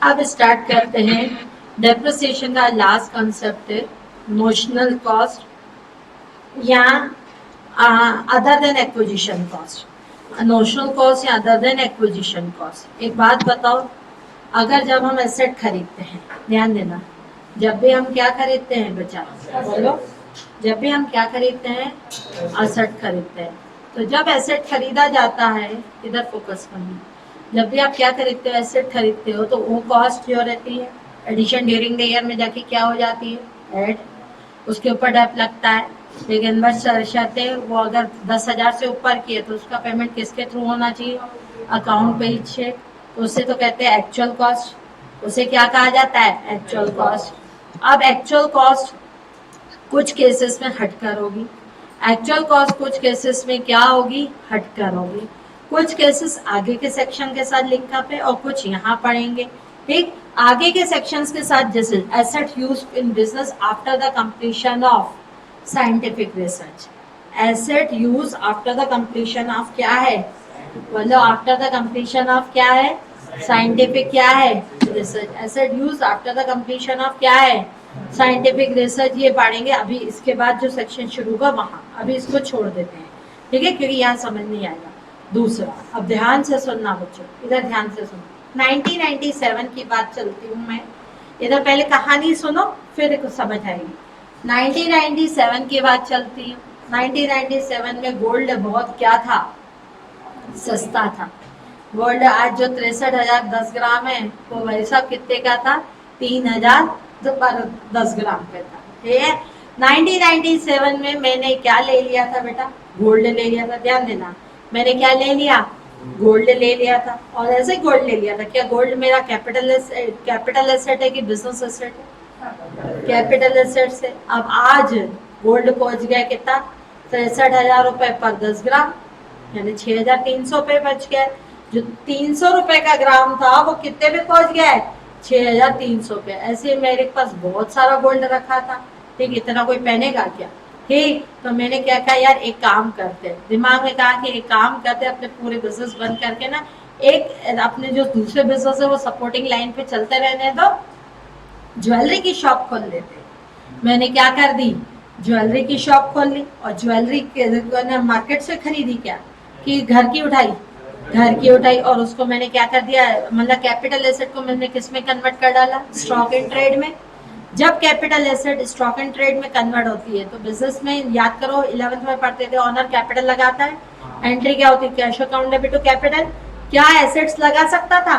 अब स्टार्ट करते हैं। डेप्रिसिएशन का लास्ट कंसेप्ट है नोशनल कॉस्ट या other than acquisition cost. Notional cost या अदर देन एक्विजिशन कॉस्ट। एक बात बताओ, अगर जब हम एसेट खरीदते हैं, ध्यान देना, जब भी हम क्या खरीदते हैं बच्चा बोलो, जब भी हम क्या खरीदते हैं, एसेट खरीदते हैं। तो जब एसेट खरीदा जाता है, इधर फोकस करना, जब भी आप क्या खरीदते हो, एसेट खरीदते हो, तो वो कॉस्ट जो रहती है एडिशन ड्यूरिंग द ईयर में जाके क्या हो जाती है, एड, उसके ऊपर डेप लगता है। लेकिन बस शर्तें, वो अगर 10,000 से ऊपर की है तो उसका पेमेंट किसके थ्रू होना चाहिए, अकाउंट पेज से। तो उसे तो कहते हैं एक्चुअल कॉस्ट, उसे क्या कहा जाता है, एक्चुअल कॉस्ट। अब एक्चुअल कॉस्ट कुछ केसेस में हटकर होगी, एक्चुअल कॉस्ट कुछ केसेस में क्या होगी, हटकर होगी। कुछ केसेस आगे के सेक्शन के साथ लिंकअप है और कुछ यहाँ पढ़ेंगे। ठीक, आगे के सेक्शंस के साथ, जैसे asset use in business after the completion of scientific research. Asset use after the completion of क्या है, बोलो, आफ्टर द कंप्लीशन ऑफ क्या है, साइंटिफिक क्या है, research. Asset use after the completion of क्या है, साइंटिफिक रिसर्च। ये पढ़ेंगे अभी, इसके बाद जो सेक्शन शुरू होगा वहां, अभी इसको छोड़ देते हैं, ठीक है, क्योंकि यहाँ समझ नहीं आएगा। दूसरा, अब ध्यान से सुनना बच्चों, इधर ध्यान से सुनो। 1997 की बात चलती हूँ मैं, इधर पहले कहानी सुनो फिर कुछ समझ आएगी। 1997 की बात चलती है। 1997 में गोल्ड बहुत क्या था, सस्ता था। गोल्ड आज जो 63,000 10 ग्राम है, वो भाई साहब कितने का था, 3,000 10 ग्राम पे था, ठीक है। 1997 में मैंने क्या ले लिया था बेटा, गोल्ड ले लिया था। ध्यान देना, मैंने क्या ले लिया, गोल्ड ले लिया था। और ऐसे गोल्ड ले लिया था, क्या गोल्ड मेरा कैपिटल एसेट है कि बिजनेस एसेट है, कैपिटल एसेट से। अब आज गोल्ड पहुंच गया कितना, 63,000 रुपए पर 10 ग्राम, यानी 6,300 पे बच गए। जो 300 रुपए का ग्राम था वो कितने पे पहुंच गया है, 6,300 पे। ऐसे मेरे पास बहुत सारा गोल्ड रखा था, ठीक, इतना कोई पहनेगा क्या, ठीक। तो मैंने क्या कहा, यार एक काम करते, दिमाग में कहा कि एक काम करते, अपने पूरे बिजनेस बंद करके ना, एक अपने जो दूसरे बिजनेस है वो सपोर्टिंग लाइन पे चलते रहने दो, ज्वेलरी की शॉप खोल लेते। मैंने क्या कर दी, ज्वेलरी की शॉप खोल ली। और ज्वेलरी मार्केट से खरीदी क्या, कि घर की उठाई, घर की उठाई। और उसको मैंने क्या कर दिया, मतलब कैपिटल एसेट को मैंने किस में कन्वर्ट कर डाला, स्टॉक इन ट्रेड में। जब capital asset stock in trade में कन्वर्ट होती है तो बिजनेस में, याद करो 11th में पढ़ते थे, ऑनर कैपिटल लगाता है, एंट्री क्या होती है, cash account debit to capital. क्या एसेट्स लगा सकता था,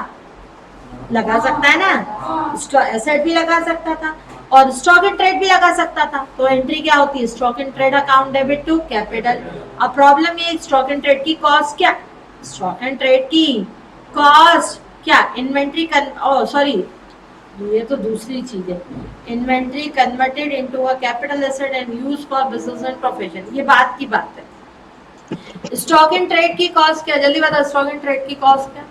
लगा सकता है ना, एसेट भी लगा सकता था और स्टॉक इन ट्रेड भी लगा सकता था। तो एंट्री क्या होती है, stock in trade account debit to capital. अब प्रॉब्लम ये, स्टॉक इन ट्रेड की कॉस्ट क्या, स्टॉक एंड ट्रेड की कॉस्ट क्या, इन्वेंट्री सॉरी, ये तो दूसरी चीज है, inventory converted into a capital asset and used for business and profession, ये बात की बात है। स्टॉक इन ट्रेड की कॉस्ट क्या, जल्दी बताओ, स्टॉक इन ट्रेड की कॉस्ट क्या,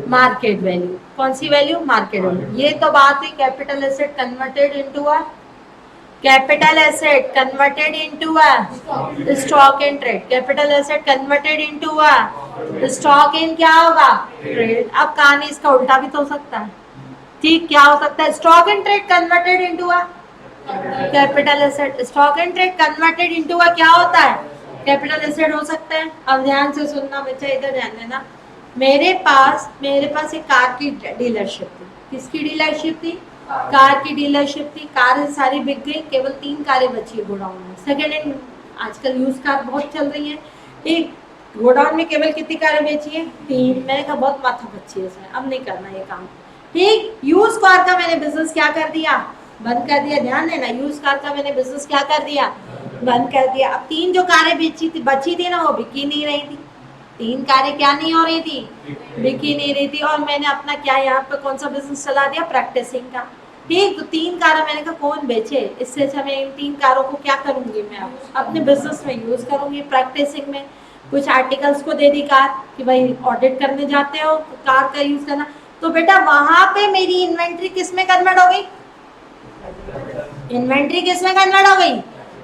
मार्केट वैल्यू। कौन सी वैल्यू, मार्केट वैल्यू। ये तो बात हुई capital asset converted into a, capital asset converted into a stock in trade, capital asset converted into a stock in क्या होगा, ट्रेड। अब कहानी इसका उल्टा भी तो हो सकता है, ठीक, क्या हो सकता है, stock in trade converted into a capital asset, stock in trade converted into अ क्या होता है, कैपिटल एसेट हो सकता है। अब ध्यान से सुनना बच्चा, इधर ध्यान देना। मेरे पास एक कार की डीलरशिप थी। किसकी डीलरशिप थी, कार की डीलरशिप थी। कार सारी बिक गई, केवल 3 कारें बची है गोडाउन में। सेकेंड हैंड, आजकल यूज कार बहुत चल रही है, ठीक। गोडाउन में केवल कितनी कारें बेची है, 3। मैंने कहा बहुत माथा पच्ची है इसमें, अब नहीं करना ये काम, ठीक। यूज कार का मैंने बिजनेस क्या कर दिया, बंद कर दिया। ध्यान देना, यूज कार का मैंने बिजनेस क्या कर दिया, बंद कर दिया। अब 3 जो कारें बेची थी, बची थी ना, वो बिकी नहीं रही थी। 3 कारें क्या नहीं हो रही थी, बिकी नहीं रही थी। और मैंने अपना क्या यहाँ पे कौन सा बिजनेस चला दिया, प्रैक्टिसिंग का, ठीक। तो 3 कारें मैंने कहा कौन बेचे, इससे अच्छा मैं इन 3 कारों को क्या करूंगी, मैं अपने बिजनेस में यूज करूंगी, प्रैक्टिसिंग में। कुछ आर्टिकल्स को दे दी कार कि भाई ऑडिट करने जाते हो तो कार का यूज करना। तो बेटा वहां पे मेरी इन्वेंट्री किस में कन्वर्ट हो गई, इन्वेंट्री किस में कन्वर्ट हो गई,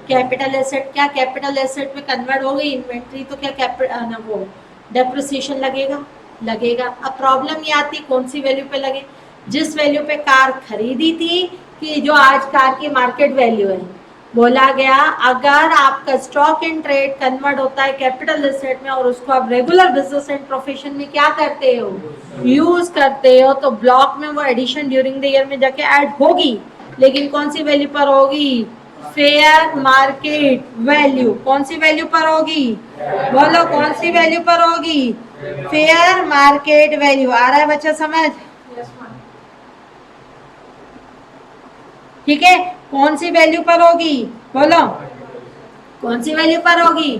कैपिटल एसेट। क्या कैपिटल एसेट में कन्वर्ट हो गई इन्वेंट्री, तो क्या कैपिटल वो डेप्रिसिएशन लगेगा, लगेगा। अब प्रॉब्लम ये आती कौन सी वैल्यू पे लगे, जिस वैल्यू पे कार खरीदी थी कि जो आज कार की मार्केट वैल्यू है। बोला गया अगर आपका स्टॉक इन ट्रेड कन्वर्ट होता है कैपिटल एसेट में और उसको आप रेगुलर बिजनेस एंड प्रोफेशन में क्या करते हो, यूज करते हो, तो ब्लॉक में वो एडिशन ड्यूरिंग द ईयर में जाके ऐड होगी, लेकिन कौन सी वैल्यू पर होगी, फेयर मार्केट वैल्यू। कौन सी वैल्यू पर होगी, बोलो कौन सी वैल्यू पर होगी, फेयर मार्केट वैल्यू। आ रहा है बच्चा समझ, ठीक है। कौन सी वैल्यू पर होगी, बोलो कौन सी वैल्यू पर होगी,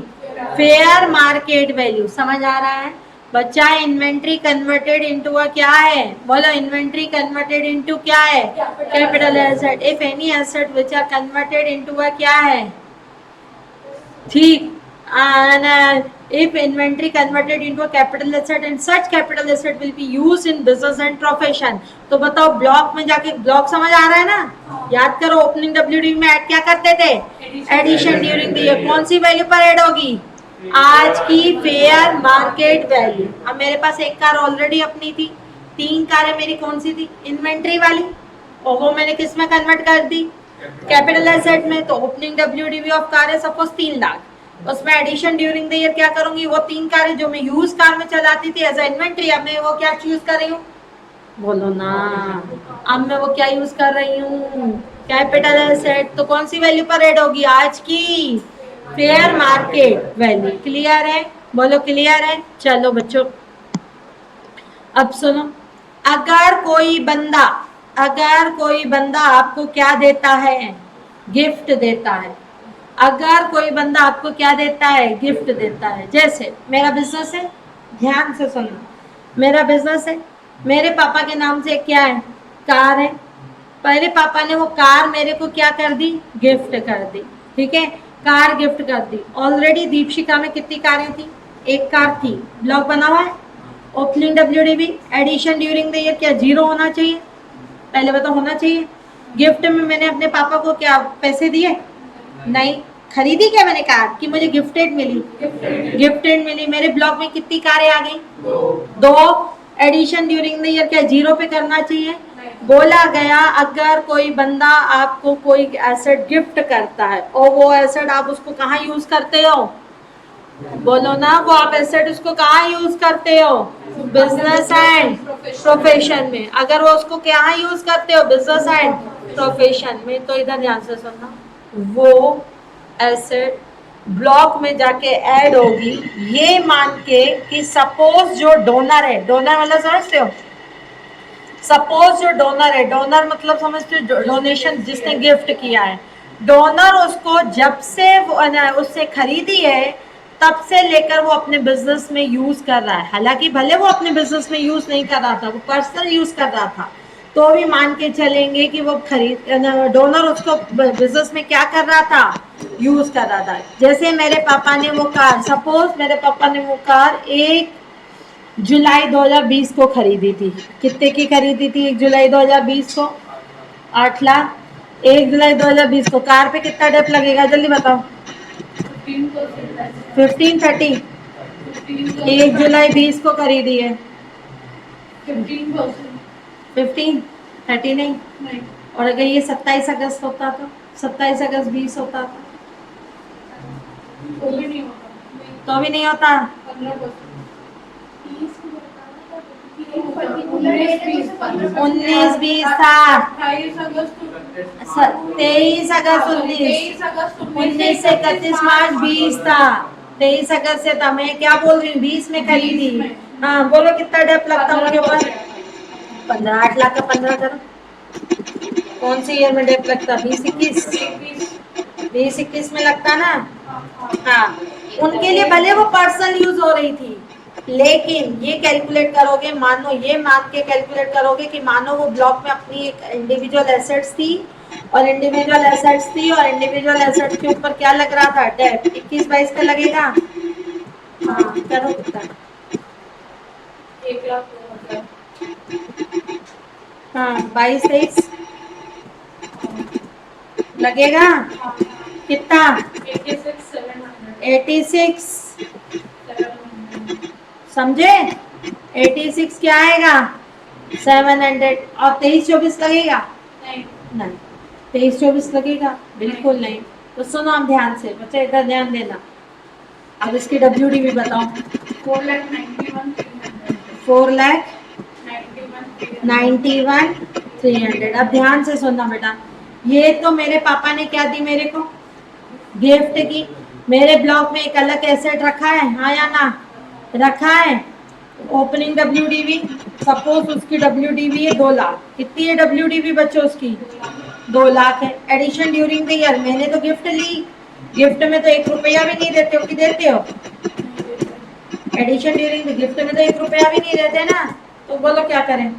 फेयर मार्केट वैल्यू। समझ आ रहा है बच्चा। इन्वेंट्री कन्वर्टेड इनटू क्या है, बोलो इन्वेंट्री कन्वर्टेड इनटू क्या है, capital asset. If any asset which are converted into क्या है, ठीक। And if inventory converted into a capital asset and such capital asset will be used in business and profession, तो बताओ block में जाके, block समझ आ रहा है ना, याद करो ओपनिंग डब्ल्यूडी में ऐड क्या करते थे, एडिशन ड्यूरिंग द ईयर। कौन सी वैल्यू पर ऐड होगी, आज की फेयर मार्केट वैल्यू। अब मेरे पास एक कार ऑलरेडी अपनी थी, 3 कारें मेरी कौन सी थी, इन्वेंट्री वाली, और वो मैंने किस में कन्वर्ट कर दी, कैपिटल एसेट में। तो ओपनिंग डब्ल्यूडीवी ऑफ कार है सपोज 3 लाख, उसमें एडिशन ड्यूरिंग द ईयर क्या करूंगी, वो 3 कारें जो मैं यूज कार में चलाती थी एज इन्वेंट्री, अब मैं वो क्या चूज कर रही हूँ, बोलो ना, अब मैं वो क्या यूज कर रही हूँ, कैपिटल एसेट। तो कौन सी वैल्यू पर ऐड होगी, आज की फेयर मार्केट वैल्यू। क्लियर है, बोलो क्लियर है। चलो बच्चों अब सुनो, अगर कोई बंदा आपको क्या देता है, गिफ्ट देता है। अगर कोई बंदा आपको क्या देता है, गिफ्ट देता है। जैसे मेरा बिजनेस है, ध्यान से सुनना, मेरा बिजनेस है, मेरे पापा के नाम से क्या है, कार है। पहले पापा ने वो कार मेरे को क्या कर दी, गिफ्ट कर दी, ठीक है, कार गिफ्ट कर दी। ऑलरेडी दीपशिका में कितनी कारें थी, एक कार थी, ब्लॉक बना हुआ है। Opening WDB addition during the year क्या जीरो होना चाहिए, पहले बताओ होना चाहिए। गिफ्ट में मैंने अपने पापा को क्या पैसे दिए, नहीं। खरीदी क्या मैंने कार कि मुझे गिफ्टेड मिली, गिफ्टेड मिली। मेरे ब्लॉक में कितनी कारें आ गई, 2। एडिशन ड्यूरिंग द ईयर क्या जीरो पे करना चाहिए। बोला गया अगर कोई बंदा आपको कोई एसेट गिफ्ट करता है और वो एसेट आप उसको कहाँ यूज करते हो, बोलो ना, वो आप एसेट उसको कहाँ यूज करते हो, बिजनेस एंड प्रोफेशन में। अगर वो उसको कहाँ यूज करते हो, बिजनेस एंड प्रोफेशन में, तो इधर ध्यान से सुनना, वो एसेट ब्लॉक में जाके ऐड होगी ये मान के कि सपोज जो डोनर है, डोनर वाला समझते हो, सपोज जो डोनर है, डोनर मतलब समझते हो डोनेशन, जिसने गिफ्ट किया है, डोनर उसको जब से उससे खरीदी है तब से लेकर वो अपने बिजनेस में यूज कर रहा है। हालांकि भले वो अपने बिजनेस में यूज नहीं कर रहा था, वो पर्सनल यूज कर रहा था, तो भी मान के चलेंगे कि वो डोनर उसको बिजनेस में क्या कर रहा था, यूज कर रहा था। जैसे मेरे पापा ने वो कार, सपोज मेरे पापा ने वो कार 1 जुलाई 2020 को खरीदी थी। कितने की खरीदी थी 1 जुलाई 2020 को, 8 लाख। 1 जुलाई 2020 को कार पे कितना डेप लगेगा, जल्दी बताओ, 15 30। 1 जुलाई 20 को खरीदी है, 15 30 नहीं। और अगर ये 27 अगस्त होता तो 27 अगस्त 20 होता तो भी नहीं होता। 19 20 था, 23 अगस्त 19 से 31 मार्च 20 था, 23 अगस्त से था। मैं क्या बोल रही हूँ, 20 में खरीदी। हाँ बोलो कितना डेप लगता उनके ऊपर, 15। 8 लाख का 15 करो, कौन सी ईयर में डेप लगता, 20 21 में लगता ना। हाँ उनके लिए भले वो पर्सनल यूज हो रही थी, लेकिन ये कैलकुलेट करोगे, मानो ये मान के कैलकुलेट करोगे कि मानो वो ब्लॉक में अपनी एक इंडिविजुअल एसेट्स थी और इंडिविजुअल एसेट्स के ऊपर क्या लग रहा था, डेट। 21 22 का लगेगा। हाँ करो कितना, 1 लाख। हाँ 22 23 लगेगा कितना, 86 समझे। 86 क्या आएगा 700 और 23-24 लगेगा नहीं 23-24 लगेगा बिल्कुल नहीं। तो सुनो आप ध्यान से बच्चे इधर ध्यान देना। अब इसकी WD भी बताओ 4,91,300। अब ध्यान से सुनना बेटा, ये तो मेरे पापा ने क्या दी मेरे को गिफ्ट की। मेरे ब्लॉक में एक अलग एसेट रखा है हाँ या ना रखा है। ओपनिंग WDV सपोज उसकी WDV है 2 लाख। कितनी है WDV बच्चों उसकी 2 लाख है। एडिशन ड्यूरिंग द ईयर मैंने तो गिफ्ट ली, गिफ्ट में तो 1 रुपया भी नहीं देते हो कि देते हो? एडिशन ड्यूरिंग द गिफ्ट में तो 1 रुपया भी नहीं देते ना। तो बोलो क्या करें?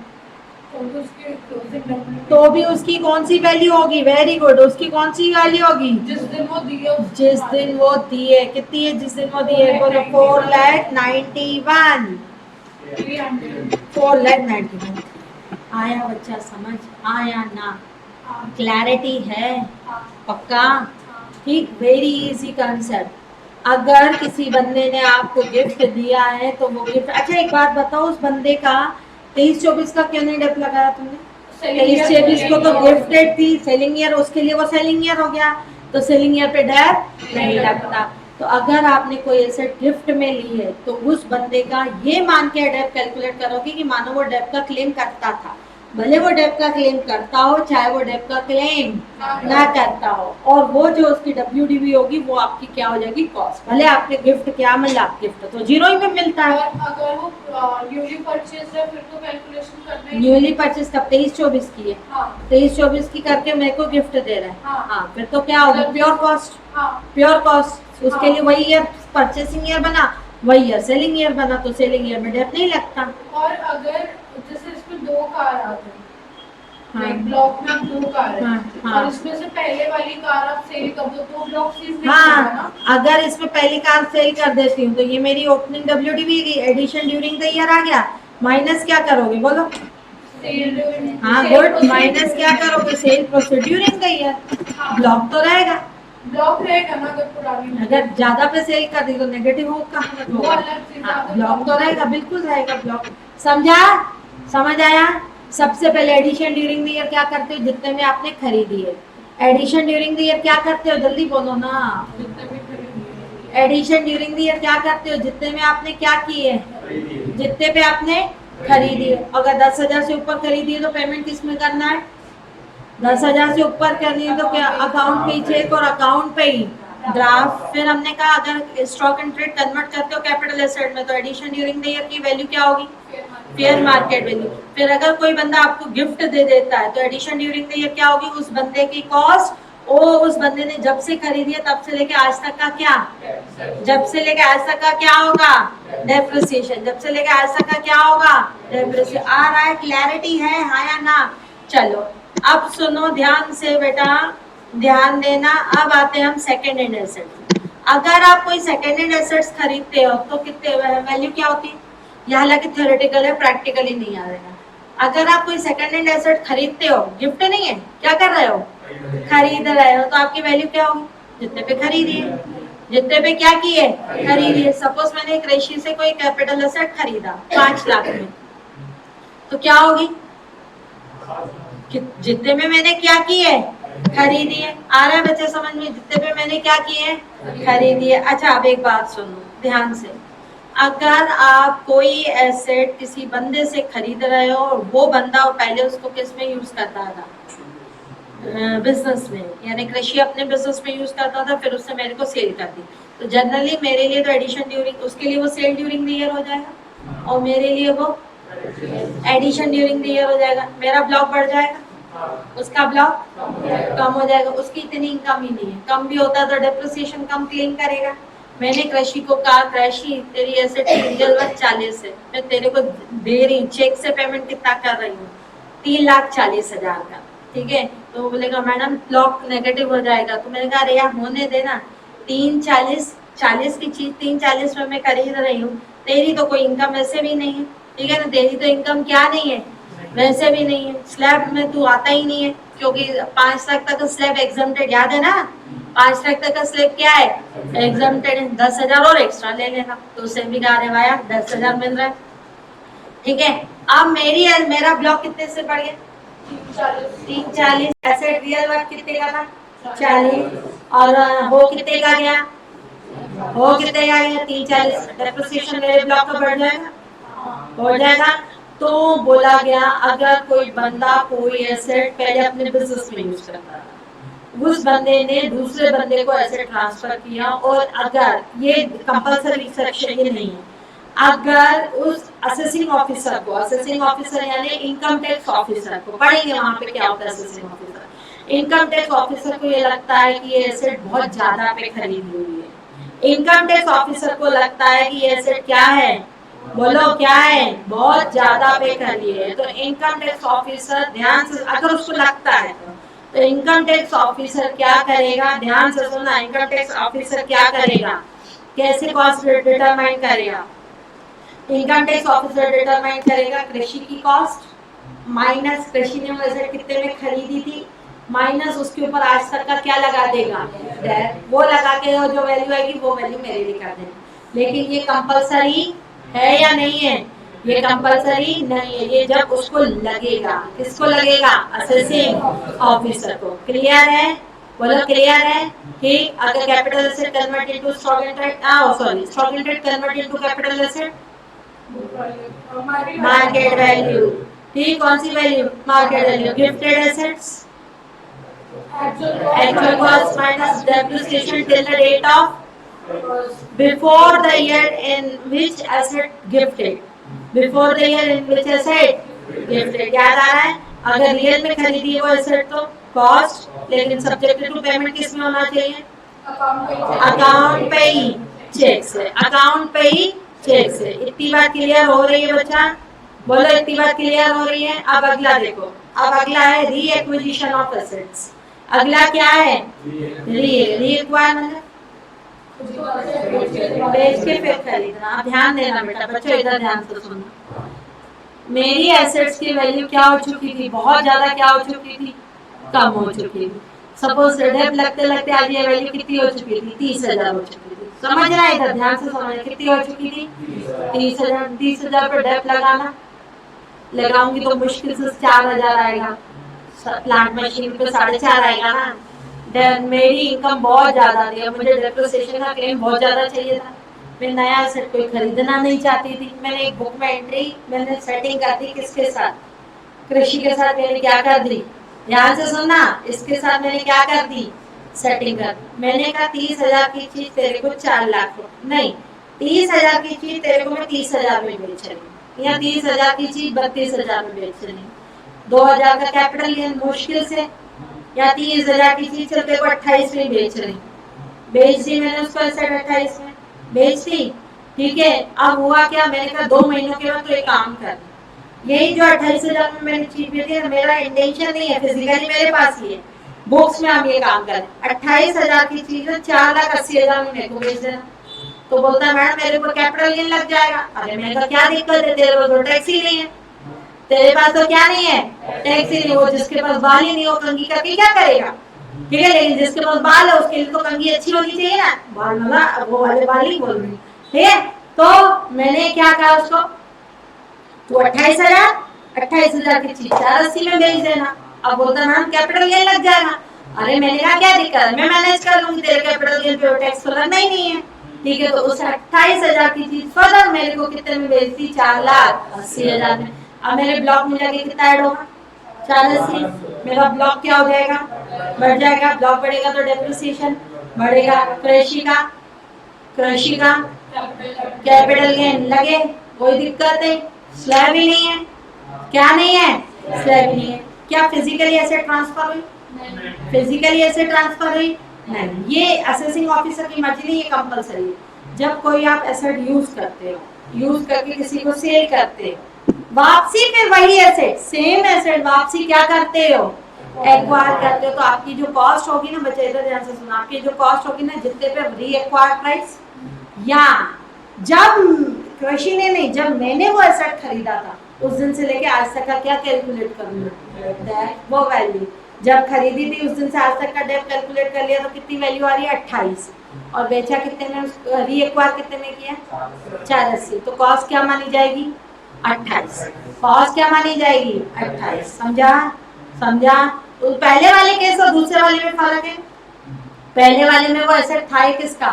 तो भी उसकी कौन सी वैल्यू होगी? वेरी गुड, उसकी कौन सी वैल्यू होगी? जिस दिन वो दिए कितनी है जिस दिन वो दिए? बोलो 4,91,300 4,91,000। आया बच्चा समझ आया ना? क्लैरिटी है पक्का? ठीक, वेरी इजी कंसेप्ट। अगर किसी बंदे ने आपको गिफ्ट दिया है तो वो गिफ्ट, अच्छा एक बात बताओ, उस बंदे का 23-24 का क्यों नहीं डेप लगाया तुमने? 23-24 को तो गिफ्टेड थी, सेलिंग ईयर, उसके लिए वो सेलिंग ईयर हो गया, तो सेलिंग ईयर पे डेप नहीं लगता। तो अगर आपने कोई एसेट गिफ्ट में ली है तो उस बंदे का ये मान के डेप कैलकुलेट करोगे कि मानो वो डेप का क्लेम करता था, भले वो डेप का क्लेम करता हो चाहे वो डेप का क्लेम ना करता हो, और वो जो उसकी WDV होगी वो आपकी क्या हो जाएगी? कॉस्ट। भले आपके गिफ्ट क्या मिला, गिफ्ट तो 0 ही में मिलता है। अगर वो न्यूली परचेज है फिर तो कैलकुलेशन करना है। न्यूली परचेज कब? 23-24 की है। 23-24 की करके मेरे को गिफ्ट दे रहा है। हाँ, फिर तो क्या होगा? Pure cost. प्योर कॉस्ट उसके लिए वही ईयर परचेसिंग ईयर बना, वही ईयर सेलिंग ईयर बना, तो सेलिंग ईयर में डेप नहीं लगता। और अगर जैसे इसमें 2 कार आ गई, ब्लॉक में 2 कार है, और इसमें से पहले वाली कार आप सेल कर दो तो ब्लॉक सीज नहीं होगा ना? अगर इसमें पहली कार सेल कर देती हूँ तो ये मेरी ओपनिंग WDV की एडिशन ड्यूरिंग द ईयर आ गया, माइनस क्या करोगे बोलो? हाँ गुड, माइनस क्या करोगे? Cell proceed during the year. Block तो रहेगा, ब्लॉक रहेगा ना अगर पुरानी, अगर ज्यादा पे सेल कर दी तो नेगेटिव होगा। ब्लॉक तो रहेगा, बिल्कुल रहेगा ब्लॉक। समझा? समझ आया? सबसे पहले एडिशन ड्यूरिंग द ईयर क्या करते हो? जितने में आपने खरीदी है। एडिशन ड्यूरिंग द ईयर क्या करते हो? जल्दी बोलो ना। एडिशन ड्यूरिंग द ईयर क्या करते हो? जितने में आपने क्या किए, जितने पे आपने खरीदी है। अगर 10,000 से ऊपर खरीदी है तो पेमेंट किस में करना है? 10,000 से ऊपर करनी है तो क्या अकाउंट पे ही चेक और अकाउंट पे ही ड्राफ्ट। फिर हमने कहा अगर स्टॉक एंड ट्रेड कन्वर्ट करते हो कैपिटल एसेट में तो एडिशन ड्यूरिंग द ईयर की वैल्यू क्या होगी? Fair market value. फिर अगर कोई बंदा आपको गिफ्ट दे देता है तो एडिशन ड्यूरिंग द ईयर क्या होगी? उस बंदे की कॉस्ट, ओ उस बंदे ने जब से खरीदी है तब से लेके आज तक का क्या, जब से लेके आज तक का क्या होगा? डेप्रिसिएशन। जब से लेके आज तक का क्या होगा? डेप्रिसिएशन। आ रहा है? क्लैरिटी है हाँ या ना? चलो अब सुनो ध्यान से बेटा, ध्यान देना। अब आते हैं हम सेकेंड हैंड एसेट। अगर आप कोई सेकेंड हैंड एसेट्स खरीदते हो तो कितने वैल्यू क्या होती है? यह हालांकि थ्योरेटिकल है, प्रैक्टिकली नहीं आ रहा है। अगर आप कोई सेकेंड हैंड एसेट खरीदते हो, गिफ्ट नहीं है, क्या कर रहे हो? खरीद रहे हो, तो आपकी वैल्यू क्या होगी? जितने पे खरीदी है। जितने पे क्या किए? खरीदी है। सपोज मैंने एक रेशी से कोई कैपिटल एसेट खरीदा 5 लाख में, तो क्या होगी? जितने में मैंने क्या की है? खरीदी है। आ रहा है बच्चे समझ में? जितने पे मैंने क्या किए हैं? खरीदी है। अच्छा अब एक बात सुनो ध्यान से। अगर आप कोई एसेट किसी बंदे से खरीद रहे हो और वो बंदा पहले उसको किस में यूज करता था? बिजनेस में, यानी कृषि अपने बिजनेस में यूज करता था, फिर उसने मेरे को सेल कर दी, तो जनरली मेरे लिए तो एडिशन ड्यूरिंग, उसके लिए वो सेल ड्यूरिंग द ईयर हो जाएगा और मेरे लिए वो एडिशन ड्यूरिंग द ईयर हो जाएगा। मेरा ब्लॉक बढ़ जाएगा, उसका ब्लॉक कम हो जाएगा। उसकी इतनी इनकम ही नहीं है, कम भी होता तो डेप्रिसिएशन कम क्लेम करेगा। मैंने कृषि को कहा कृषि तेरी एसेट की रियल वर्थ 40 है, मैं तेरे को दे रही चेक से पेमेंट कितना कर रही हूँ? 3,40,000 का, ठीक है। तो वो बोलेगा मैडम ब्लॉक नेगेटिव हो जाएगा, तो मैंने कहा अरे यार होने देना, 3,40 की चीज 3,40 में मैं खरीद रही हूँ, तेरी तो कोई इनकम वैसे भी नहीं है, ठीक है ना, तेरी तो इनकम क्या नहीं है वैसे भी नहीं है, स्लैब में तू आता ही नहीं है, क्योंकि 5 लाख तक का स्लैब एग्जम्प्टेड, याद है ना? 5 लाख तक का स्लैब क्या है? एग्जम्प्टेड है। 10,000 और एक्स्ट्रा ले लेना, तो उससे भी कहा रहे भाई 10,000 मिल रहा है। ठीक है। अब मेरा ब्लॉक कितने से बढ़ गया? 340। एसेट रियल वर्थ कितने का था? 40। और हो कितने का गया? हो कितने का गया? 340। डेप्रिसिएशन मेरे ब्लॉक का बढ़ जाएगा, हो जाएगा। तो बोला गया अगर कोई बंदा कोई एसेट पहले अपने बिजनेस में यूज करता है, उस बंदे ने दूसरे बंदे को एसेट ट्रांसफर किया, और अगर ये कंपलसरी सेक्शन ये नहीं है, अगर उस असेसिंग ऑफिसर को, असेसिंग ऑफिसर यानी इनकम टैक्स ऑफिसर को, पढ़ेंगे वहां पे क्या होता है assessing officer. Income tax officer को ये लगता है कि ये एसेट बहुत ज्यादा पे खरीदी हुई है, इनकम टैक्स ऑफिसर को लगता है कि ये एसेट क्या है, बोलो क्या है, बहुत ज्यादा पे खरीदी है। तो इनकम टैक्स ऑफिसर ध्यान से, अगर उसको लगता है तो इनकम टैक्स ऑफिसर क्या करेगा, ध्यान से सुनना, इनकम टैक्स ऑफिसर क्या करेगा, कैसे कॉस्ट डिटरमाइन करेगा। इनकम टैक्स ऑफिसर डिटरमाइन करेगा कृषि की कॉस्ट माइनस कृषि ने वैसे कितने में खरीदी थी, माइनस उसके ऊपर आज तक का क्या लगा देगा, वो लगा के जो वैल्यू आएगी वो वैल्यू मेरे लिए कर देना। लेकिन ये कंपलसरी है या नहीं है? ये कंपलसरी नहीं है, ये जब उसको लगेगा, किसको लगेगा, असेसिंग ऑफिसर को। क्लियर है? बोलो क्लियर है? ठीक। अगर capital asset convert into stock in trade, sorry, stock in trade convert into capital asset, market value. ठीक, कौन सी value? Market value. Gifted assets, actual cost minus depreciation till the date of before the year in which asset gifted, before the year in which asset gifted। याद आ रहा है? अगर real में खरीदी है वो एसेट तो कॉस्ट, लेकिन सब्जेक्ट टू पेमेंट किस में होना चाहिए? अकाउंट पे ही, चेक से, अकाउंट पे ही चेक से। इतनी बात क्लियर हो रही है बच्चा? बोलो इतनी बात क्लियर हो रही है? अब अगला देखो, अब अगला है री एक्विजिशन ऑफ एसेट्स। अगला क्या है? री एक्वायर मतलब बेच के फिर खरीदना। अब ध्यान देना बेटा, बच्चों इधर ध्यान से सुनना। मेरी एसेट्स की वैल्यू क्या हो चुकी थी? बहुत ज्यादा क्या हो चुकी थी? कम हो चुकी थी। सपोज डेप लगते लगते आज ये वैल्यू कितनी हो चुकी थी? 30,000 हो चुकी थी। समझ रहा है? इधर ध्यान से समझ, कितनी हो चुकी थी? 30,000। 30,000 पर डेप लगाना, लगाऊंगी तो मुश्किल से 4,000 आएगा, प्लांट मशीन पे 4.5 आएगा ना। देन मेरी इनकम बहुत ज्यादा थी, मुझे डेप्रिसिएशन का क्लेम बहुत ज्यादा चाहिए था, मैं नया एसेट कोई खरीदना नहीं चाहती थी। मैंने एक बुक में एंट्री, मैंने सेटिंग कर दी किसके साथ? कृषि के साथ। मैंने क्या कर दी? ध्यान से सुनना, इसके साथ मैंने क्या कर दी? सेटिंग कर दी। मैंने कहा 30,000 की चीज तेरे को 4 लाख नहीं, 30,000 की चीज तेरे को मैं 30,000 में बेच रही, या 30,000 की चीज 32,000 में बेच रही, 2,000 का कैपिटल गेन मुश्किल से, या 30,000 की चीज तेरे को 28 में बेच रही, बेच दी मैंने उसको एसेट 28 में बेच दी। ठीक है, अब हुआ क्या? मैंने कहा 2 महीनों के बाद तो एक काम कर, यही जो 28,000 में मैंने चीज बेची है, मेरा इंटेंशन नहीं है, फिजिकली मेरे पास ही है, बुक्स में हम ये काम करें, 28,000 की चीज 4,80,000 में मेरे को बेच देना। तो बोलता है मैडम मेरे ऊपर कैपिटल गेन लग जाएगा। अरे मैंने कहा क्या दिक्कत है, तेरे पास तो टैक्स ही नहीं है, तेरे पास तो क्या नहीं है, टैक्स ही नहीं। वो जिसके पास बाल ही नहीं हो कंघी करके क्या करेगा? ठीक है, लेकिन जिसके पास बाल है उसके लिए तो कंघी अच्छी होनी चाहिए ना, बाल वाला वो वाले बाल ही बोल रही। ठीक है, तो मैंने क्या कहा उसको, तो 28,000 की चीज 480 में बेच देना। अब बोलता मैम कैपिटल गेन लग जाएगा। अरे मैंने कहा क्या दिक्कत है, मैं मैनेज कर लूंगी, तेरे कैपिटल गेन पे टैक्स तो लगना ही नहीं है। ठीक है, तो उस 28,000 की चीज फर्दर मेरे को कितने में बेचती? 4,80,000 में। अब मेरे ब्लॉक में जाके कितना ऐड होगा? 480। मेरा ब्लॉक क्या हो जाएगा? बढ़ जाएगा। ब्लॉक बढ़ेगा तो डेप्रिसिएशन बढ़ेगा। कृषि का कैपिटल गेन लगे, कोई दिक्कत नहीं, स्लैब ही नहीं है। क्या नहीं है? स्लैब नहीं है। क्या फिजिकली एसेट ट्रांसफर हुई? फिजिकली एसेट ट्रांसफर हुई? नहीं। ये असेसिंग ऑफिसर की मर्जी नहीं, ये कंपलसरी है। जब कोई आप एसेट यूज करते हो, यूज करके किसी को सेल करते हो, वापसी फिर वही एसेट, सेम एसेट वापसी क्या करते हो? एक्वायर करते हो। तो आपकी जो कॉस्ट होगी ना, बच्चे इधर ध्यान से सुना, आपकी जो कॉस्ट होगी ना, जितने पे री एक्वायर प्राइस, या जब कृषि ने नहीं, जब मैंने वो एसेट खरीदा था उस दिन से लेके आज तक का क्या कैलकुलेट करूंगा? वो वैल्यू जब खरीदी थी उस दिन से आज तक का डेप कैलकुलेट कर लिया तो कितनी वैल्यू आ रही है? 28। और बेचा कितने में? री एक्वायर कितने में किया? 480। तो कॉस्ट क्या मानी जाएगी? 28। कॉस्ट क्या मानी जाएगी? 28। समझा? समझा? तो पहले वाले केस और दूसरे वाले में फर्क है। पहले वाले में वो एसेट था ही किसका?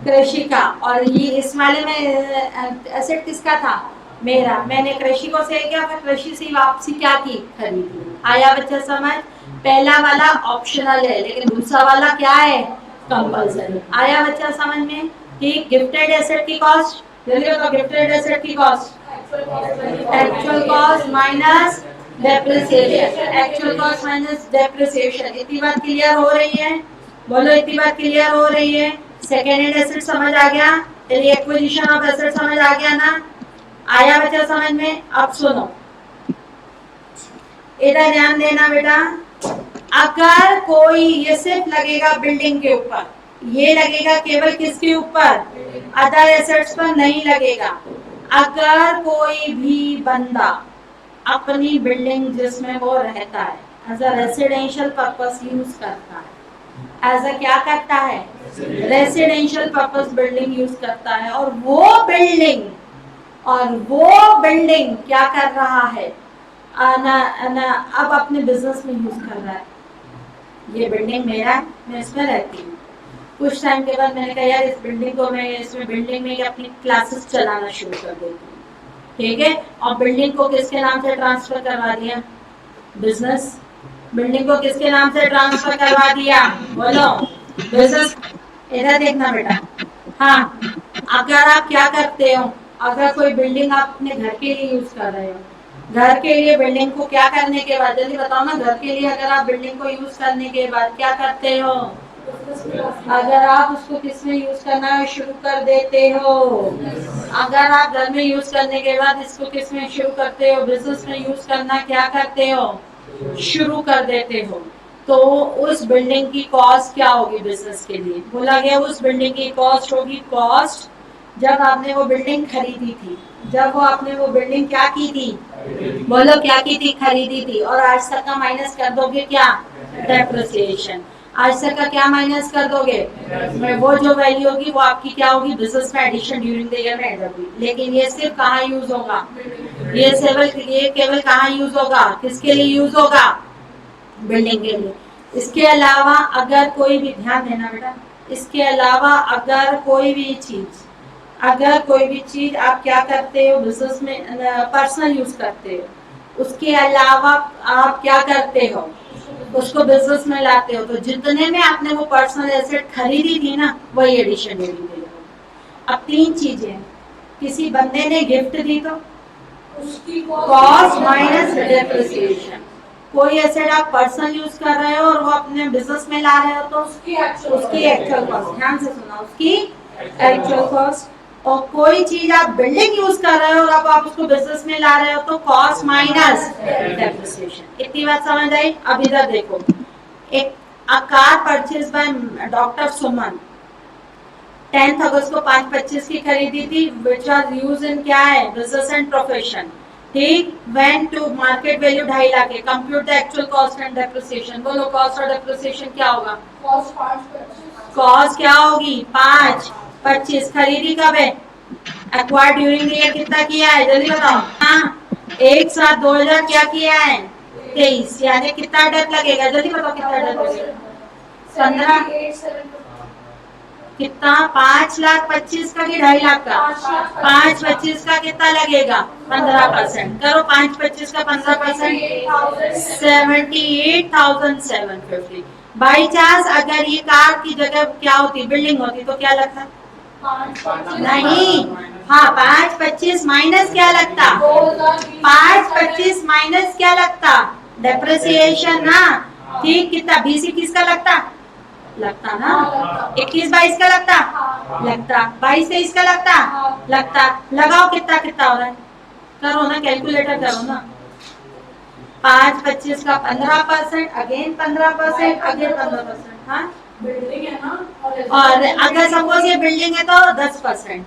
कृषि का। और ये इस वाले में एसेट किसका था? मेरा। मैंने कृषि को सेल किया, फिर कृषि से वापसी क्या की? खरीदी। आया बच्चा समझ? पहला वाला ऑप्शनल है, लेकिन दूसरा वाला क्या है? कंपल्सरी। आया बच्चा समझ में? ठीक। गिफ्टेड एसेट की कॉस्ट, जल्दी बताओ, गिफ्टेड एसेट की cost actual cost minus depreciation. Actual cost minus depreciation. इतनी बात क्लियर हो रही है? बोलो, इतनी बात क्लियर हो रही है? सेकेंड हैंड एसेट समझ आ गया? एक्विजिशन ऑफ एसेट समझ आ गया ना? आया बच्चा समझ में? अब सुनो, इधर ध्यान देना बेटा। अगर कोई, ये सिर्फ लगेगा बिल्डिंग के ऊपर, ये लगेगा केवल किसके ऊपर? अदर एसेट्स पर नहीं लगेगा। अगर कोई भी बंदा अपनी बिल्डिंग जिसमें वो रहता है as a residential purpose use करता है, एज अ क्या करता है? रेसिडेंशियल पर्पस बिल्डिंग यूज करता है, और वो बिल्डिंग क्या कर रहा है? अब अपने बिजनेस में यूज कर रहा है। ये बिल्डिंग मेरा है, मैं इसमें रहती हूँ। कुछ टाइम के बाद मैंने कहा यार इस बिल्डिंग को मैं इसमें बिल्डिंग में अपनी क्लासेस चलाना शुरू कर देती हूँ, ठीक है? और बिल्डिंग को किसके नाम से ट्रांसफर करवा दिया? बिजनेस। बिल्डिंग को किसके नाम से ट्रांसफर करवा दिया? बोलो, बिजनेस। इधर देखना बेटा। हाँ, अगर आप क्या करते हो, अगर कोई बिल्डिंग आप अपने घर के लिए यूज कर रहे हो, घर के लिए बिल्डिंग को क्या करने के बाद, जल्दी बताओ ना, घर के लिए अगर आप बिल्डिंग को यूज करने के बाद क्या करते हो? अगर आप उसको किसमें यूज करना शुरू कर देते हो? अगर आप घर में यूज करने के बाद इसको किसमें शुरू करते हो? बिजनेस में यूज करना क्या करते हो? शुरू कर देते हो। तो उस बिल्डिंग की कॉस्ट क्या होगी बिजनेस के लिए? बोला गया उस बिल्डिंग की कॉस्ट होगी, कॉस्ट जब आपने वो बिल्डिंग खरीदी थी, जब वो आपने वो बिल्डिंग क्या की थी? बोलो, क्या की थी? खरीदी थी। और आज तक का माइनस कर दोगे क्या? डेप्रिसिएशन। आज तक का क्या माइनस कर दोगे? वो जो वैल्यू होगी वो आपकी क्या होगी? बिजनेस में एडिशन ड्यूरिंग द ईयर में ऐड होगी। लेकिन ये सिर्फ कहाँ यूज होगा? ये केवल कहाँ यूज होगा? किसके लिए यूज होगा? बिल्डिंग के लिए। इसके अलावा अगर कोई भी, ध्यान देना बेटा, इसके अलावा अगर कोई भी चीज आप क्या करते हो? बिजनेस में पर्सनल यूज करते हो, उसके अलावा आप क्या करते हो? उसको बिजनेस में लाते हो, तो जितने में आपने वो पर्सनल एसेट खरीदी थी ना, वही एडिशन ड्यूरिंग। अब तीन चीजें, किसी बंदे ने गिफ्ट दी तो उसकी कॉस्ट माइनस डेप्रिसिएशन। कोई एसेट आप पर्सनल यूज कर रहे हो और वो अपने बिजनेस में ला रहे हो, तो उसकी एक्चुअल कॉस्ट। ध्यान से सुना, उसकी एक्चुअल कॉस्ट। और कोई चीज आप बिल्डिंग यूज कर रहे हो और अब आप उसको बिजनेस में ला रहे हो, तो कॉस्ट माइनस डेप्रिसिएशन। इतनी बात समझ आई? अब इधर देखो, एक car purchase by doctor Suman 10th अगस्त को 5:25 की खरीदी थी, विच वाज यूज इन क्या है? Business and profession. ठीक। When to market value 2.5 lakh है। Compute the actual cost and depreciation. बोलो, कॉस्ट और डेप्रिसिएशन क्या होगा? कॉस्ट क्या होगी? 5:25। खरीदी कब है? एक्वायर्ड ड्यूरिंग द ईयर कितना किया है? जल्दी बताओ। हाँ, 1/7/2000 क्या किया है? 23। यानी कितना डेट लगेगा? जल्दी बताओ, कितना डेट लगेगा? 15 कितना? 5,25,000 का कि 2.5 लाख का? 5,25,000 का कितना लगेगा? 15%। करो 5,25,000 का 15%, 78,750। बाई चांस अगर ये कार की जगह क्या होती? बिल्डिंग होती, तो क्या लगता? नहीं, हाँ, 5,25,000 माइनस क्या लगता? 5,25,000 माइनस क्या लगता? डेप्रिसिएशन ना। ठीक। कितना? 20-21 का लगता ना? 21-22 का लगता। 22-23 का लगता। लगाओ, कितना कितना हो रहा है? करो ना, कैलकुलेटर करो ना। 5,25,000 का 15%, अगेन 15%, अगेन 15%। हाँ, बिल्डिंग है ना, और अगर सपोज ये बिल्डिंग है तो 10%।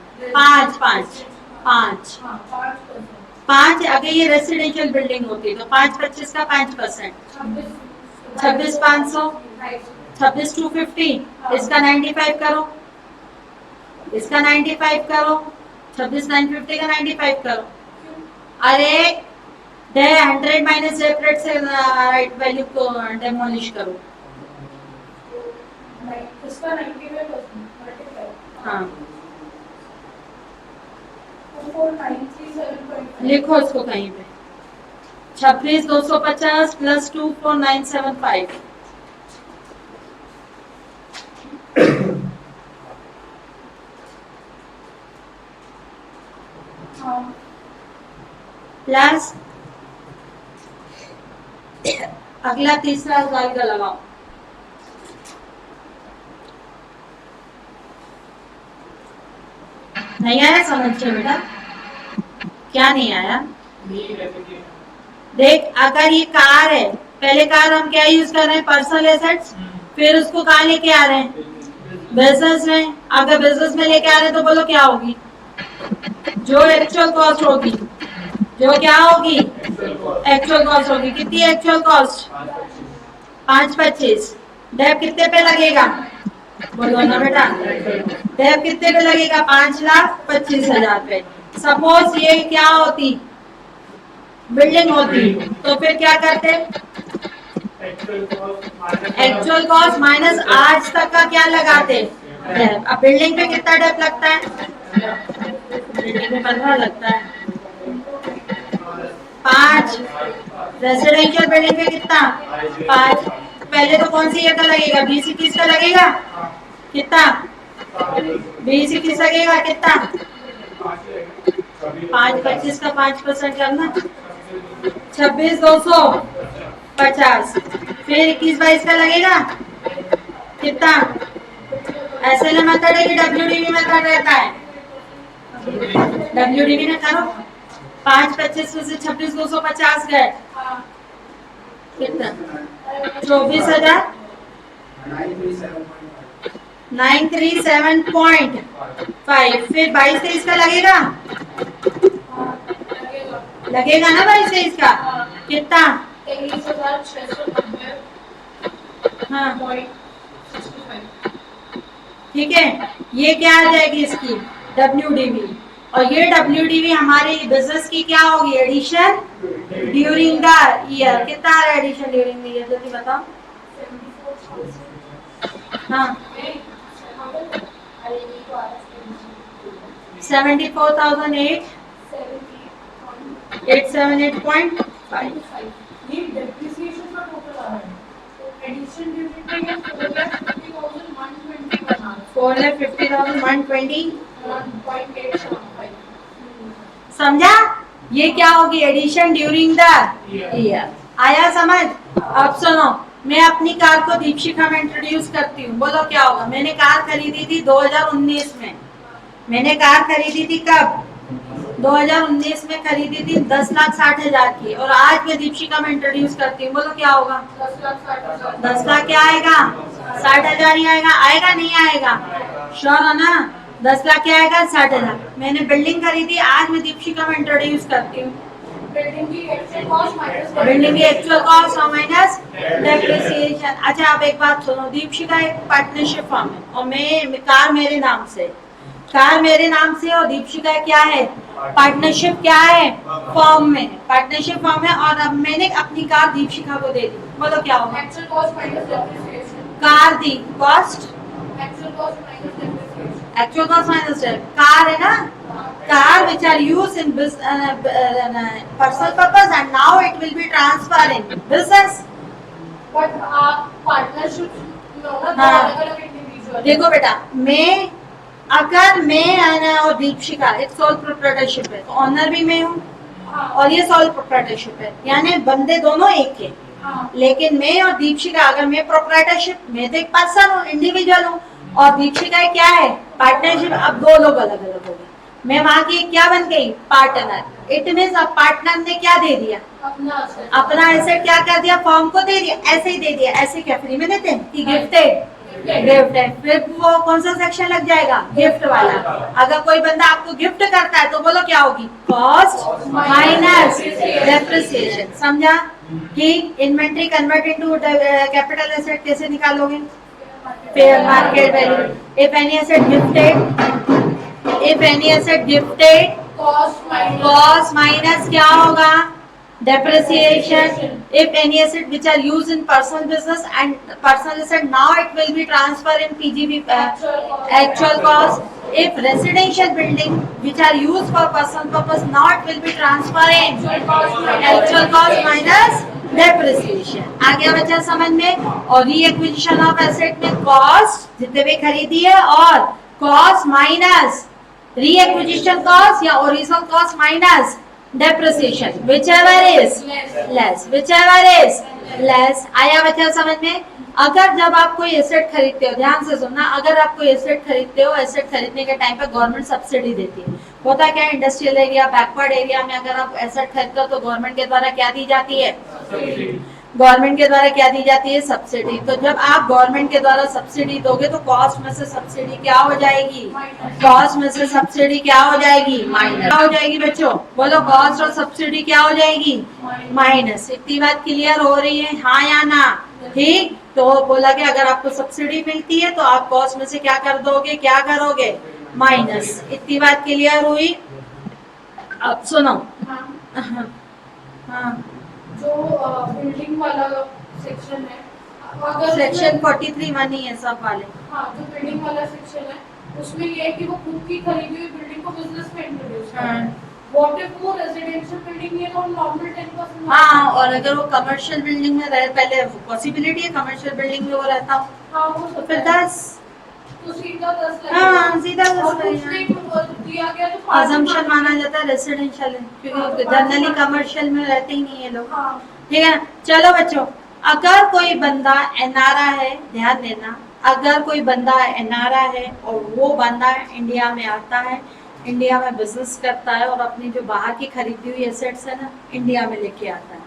5 अगर ये रेसिडेंशियल बिल्डिंग होती है तो 5,25,000 का 5%, 26,500, 26,250। इसका 95 करो, 26,950 का 95 करो। अरे डे 100 माइनस सेपरेट से राइट वैल्यू को डेमोलिश करो। इसका 95% मल्टीप्लाई हाँ, 4937.5 लिखो इसको कहीं पे। 26,250 प्लस 24,975 हाँ प्लस अगला तीसरा सवाल का लगाओ। नहीं आया समझ में बेटा? क्या नहीं आया? देख, अगर ये कार है, पहले कार हम क्या यूज कर रहे हैं? Personal assets. फिर उसको कहाँ लेके आ रहे हैं? बिजनेस में। अगर बिजनेस में लेके आ रहे हैं तो बोलो क्या होगी? जो एक्चुअल कॉस्ट होगी, जो क्या होगी? एक्चुअल कॉस्ट होगी। कितनी एक्चुअल कॉस्ट? 525। डेब कितने पे लगेगा? बोलो ना बेटा, डेब कितने पे लगेगा? 5,25,000 पे। सपोज ये क्या होती? बिल्डिंग होती, तो फिर क्या करते? एक्चुअल कॉस्ट माइनस आज तक का क्या लगाते? डेब। अब बिल्डिंग पे कितना डेब लगता है? बिल्डिंग में 15 लगता है। 5। रेसिडेंशियल बिल्डिंग पे कितना? 5। पहले तो कौन सी ईयर का लगेगा? 20-21 का लगेगा। कितना? 20-21 लगेगा। कितना? 525 का 5% करना, 26,250। फिर 21-22 का लगेगा। कितना? एसएलए मेथड है कि डब्ल्यूडीवी मेथड रहता है? डब्ल्यूडीवी में करो। 525 में से 26,250 गए। कितना? 24,000 937.5। फिर 22-23 का लगेगा। लगेगा ना 22-23 का? कितना? 23,690 हाँ 0.65 ठीक है। ये क्या आ जाएगी इसकी? WDV। और ये WDV हमारे बिजनेस की क्या होगी? Addition during the year. कितना आ रहा है एडिशन ड्यूरिंग द ईयर? जल्दी बताओ। हाँ 74,878.5। ये डेप्रिसिएशन का टोटल आ रहा है। एडिशन ड्यूरिंग द ईयर 4,50,121 आ रहा है। 4,50,120। 1.875 समझा? ये क्या होगी? Addition during the year. आया समझ? अब सुनो, मैं अपनी कार को दीपशिखा में इंट्रोड्यूस करती हूँ। बोलो क्या होगा? मैंने कार खरीदी थी 2019 में। मैंने कार खरीदी थी कब? 2019 में खरीदी थी 10,60,000 की। और आज मैं दीपशिखा में इंट्रोड्यूस करती हूँ। बोलो क्या होगा? 10,60,000 10 लाख क्या आएगा? 60,000 ही आएगा। आएगा नहीं आएगा? श्योर है ना? 10 लाख क्या आएगा? 60,000। मैंने बिल्डिंग खरीदी, आज मैं दीपशिखा में इंट्रोड्यूस करती हूँ। बिल्डिंग की एक्चुअल कॉस्ट माइनस बिल्डिंग की एक्चुअल कॉस्ट और माइनस डेप्रिसिएशन। अच्छा आप एक बात सुनो, दीपशिखा एक पार्टनरशिप फर्म है और मैं कार मेरे नाम से, कार मेरे नाम से और दीपशिखा क्या है? पार्टनरशिप क्या है? फर्म में पार्टनरशिप फर्म है। और अब मैंने अपनी कार दीपशिखा को दे दी। बोलो क्या होगा? Actual cost minus depreciation car दी cost, actual cost minus depreciation actual cost minus car है ना? Car which are used in personal purpose and now it will be transferred in business. But आप partnership में हो ना, हाँ। अलग-अलग individual. देखो बेटा, अगर मैं और दीपशिखा एक सोल प्रोप्राइटरशिप है तो ऑनर भी मैं हूँ हाँ और ये सोल प्रोप्राइटरशिप है, यानी बंदे दोनों एक है। हाँ लेकिन मैं और दीपशिखा, अगर मैं प्रोप्राइटरशिप, मैं तो एक पर्सन हूँ, इंडिविजुअल हूँ, और दीपशिका क्या है? पार्टनरशिप। अब दो लोग अलग अलग हो गए। मैं वहां की क्या बन गई? पार्टनर। इट मीन्स अब पार्टनर ने क्या दे दिया? अपना एसेट क्या कर दिया? फर्म को दे दिया। ऐसे ही दे दिया। ऐसे क्या फ्री में देते हैं कि गिफ्टेड? गिफ्ट है। फिर वो कौन सा सेक्शन लग जाएगा? गिफ्ट वाला। अगर कोई बंदा आपको गिफ्ट करता है तो बोलो क्या होगी? Cost minus depreciation. समझा? कि inventory convert into capital asset कैसे निकालोगे? Fair market value. If any asset gifted cost minus क्या होगा, depreciation. If any asset which are used in personal business and personal asset, now it will be transferred in PGB, actual cost. If residential building which are used for personal purpose, now it will be transferred in actual cost minus depreciation. आ गया बच्चा समझ में? और रीएक्विजिशन of asset में cost जितने भी खरीदी है और कॉस्ट माइनस रीएक्विजिशन कॉस्ट या original cost minus depreciation, whichever is less, whichever is less. आया बच्चा समझ में? अगर जब आप कोई एसेट खरीदते हो, ध्यान से सुनना, अगर आप कोई एसेट खरीदते हो, एसेट खरीदने के टाइम पे गवर्नमेंट सब्सिडी देती है। होता क्या, इंडस्ट्रियल एरिया, बैकवर्ड एरिया में अगर आप एसेट खरीदते हो तो गवर्नमेंट के द्वारा क्या दी जाती है, गवर्नमेंट के द्वारा क्या दी जाती है, सब्सिडी। तो जब आप गवर्नमेंट के द्वारा सब्सिडी दोगे तो कॉस्ट में से सब्सिडी क्या हो जाएगी, कॉस्ट में से सब्सिडी क्या हो जाएगी, माइनस। क्या हो जाएगी बच्चों, बोलो, कॉस्ट और सब्सिडी क्या हो जाएगी, माइनस। इतनी बात क्लियर हो रही है, हाँ या ना? ठीक, तो बोला कि अगर आपको सब्सिडी मिलती है तो आप कॉस्ट में से क्या कर दोगे, क्या करोगे, माइनस। इतनी बात क्लियर हुई? अब सुनो, हाँ, जो बिल्डिंग वाला सेक्शन है, अगर सेक्शन 43 मानी है सब वाले। हाँ, जो बिल्डिंग वाला सेक्शन है उसमें ये है कि वो खुद की खरीदी हुई बिल्डिंग को बिजनेस में इंट्रोड्यूस करें। व्हाट इफ वो रेजिडेंशियल बिल्डिंग है तो नॉर्मल 10%। हाँ, और अगर वो कमर्शियल बिल्डिंग में रहे, पहले पॉसिबिलिटी है कमर्शियल बिल्डिंग में वो रहता हो, हाँ, वो तो फिर 10, तो सीधा 10 लगेगा। हाँ, सीधा 10 और कुछ लगेगा। नहीं दिया गया तो अजम्पशन माना जाता है रेसिडेंशियल है, क्योंकि जनरली कमर्शियल में रहते ही नहीं है लोग। हाँ, ठीक है, चलो बच्चों, अगर कोई बंदा एनआरआ है, ध्यान देना, अगर कोई बंदा एनआरआ है और वो बंदा इंडिया में आता है, इंडिया में बिजनेस करता है और अपनी जो बाहर की खरीदी हुई एसेट्स है ना, इंडिया में लेके आता है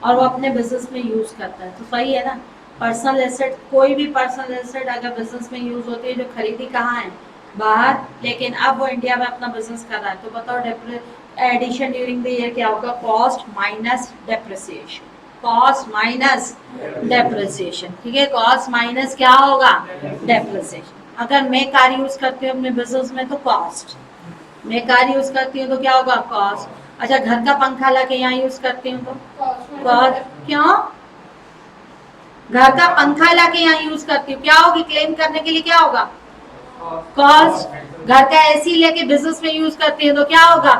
और वो अपने बिजनेस में यूज करता है, तो सही है ना। पर्सनल एसेट, कोई भी पर्सनल एसेट अगर बिजनेस में यूज होती है, जो खरीदी कहाँ है, बाहर, लेकिन अब वो इंडिया में अपना बिजनेस कर रहा है, तो बताओ एडिशन ड्यूरिंग द ईयर क्या होगा, cost minus depreciation, cost minus depreciation. ठीक है, कॉस्ट माइनस क्या होगा, डेप्रिसिएशन। अगर मैं कार यूज करती हूँ अपने बिजनेस में तो कॉस्ट, मैं कार यूज करती हूँ तो क्या होगा, कॉस्ट। अच्छा, घर का पंखा लाके यहाँ यूज करती हूँ तो कॉस्ट। क्यों, घर का पंखा लाके यहाँ यूज करती हूँ, क्या होगी, क्लेम करने के लिए क्या होगा, कॉस्ट। घर का एसी लेके बिजनेस में यूज करती हूँ तो क्या होगा,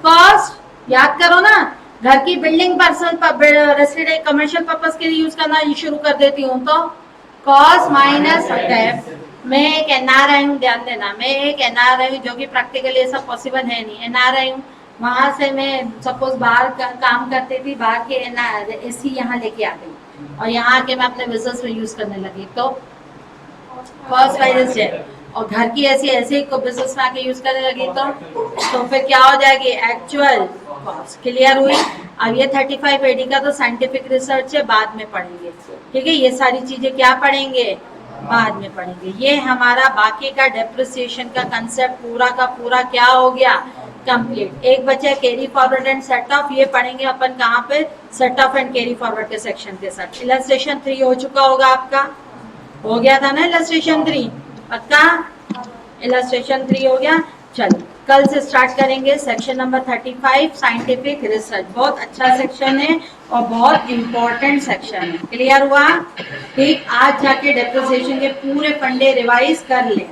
कॉस्ट। याद करो ना, घर की building personal resident commercial purpose के लिए यूज करना शुरू कर देती हूँ तो कॉस्ट माइनस डेप्ट। मैं एक एनआरआई हूँ, ध्यान देना, मैं एक एनआरआई हूँ, जो कि प्रैक्टिकली ऐसा पॉसिबल है नहीं। एनआरआई हूँ, वहां से मैं सपोज बाहर काम करती थी, बाहर के एसी यहाँ लेके आ गई और यहाँ आके मैं अपने बिजनेस में यूज करने लगी तो कॉस्ट माइनस डेप्ट। और घर की ऐसे ही को बिजनेस में आके यूज करने लगी तो फिर क्या हो जाएगी, एक्चुअल कॉस्ट। क्लियर हुई? अब ये 35 एडी का तो साइंटिफिक रिसर्च है, बाद में पढ़ेंगे। ठीक है, ये सारी चीजें क्या पढ़ेंगे, बाद में पढ़ेंगे। ये हमारा बाकी का डेप्रिसिएशन का कंसेप्ट पूरा का पूरा क्या हो गया, कंप्लीट। एक बचा carry forward and set of, ये पढ़ेंगे अपन कहाँ पे, set of and carry forward के सेक्शन के साथ। इलस्ट्रेशन 3 हो चुका होगा आपका, हो गया था ना इलस्ट्रेशन 3, पक्का इलस्ट्रेशन 3 हो गया। चलो कल से स्टार्ट करेंगे सेक्शन नंबर 35 साइंटिफिक रिसर्च। बहुत अच्छा सेक्शन है और बहुत इंपॉर्टेंट सेक्शन है। क्लियर हुआ? ठीक, आज जाके डेप्रिसिएशन के पूरे फंडे रिवाइज कर लें।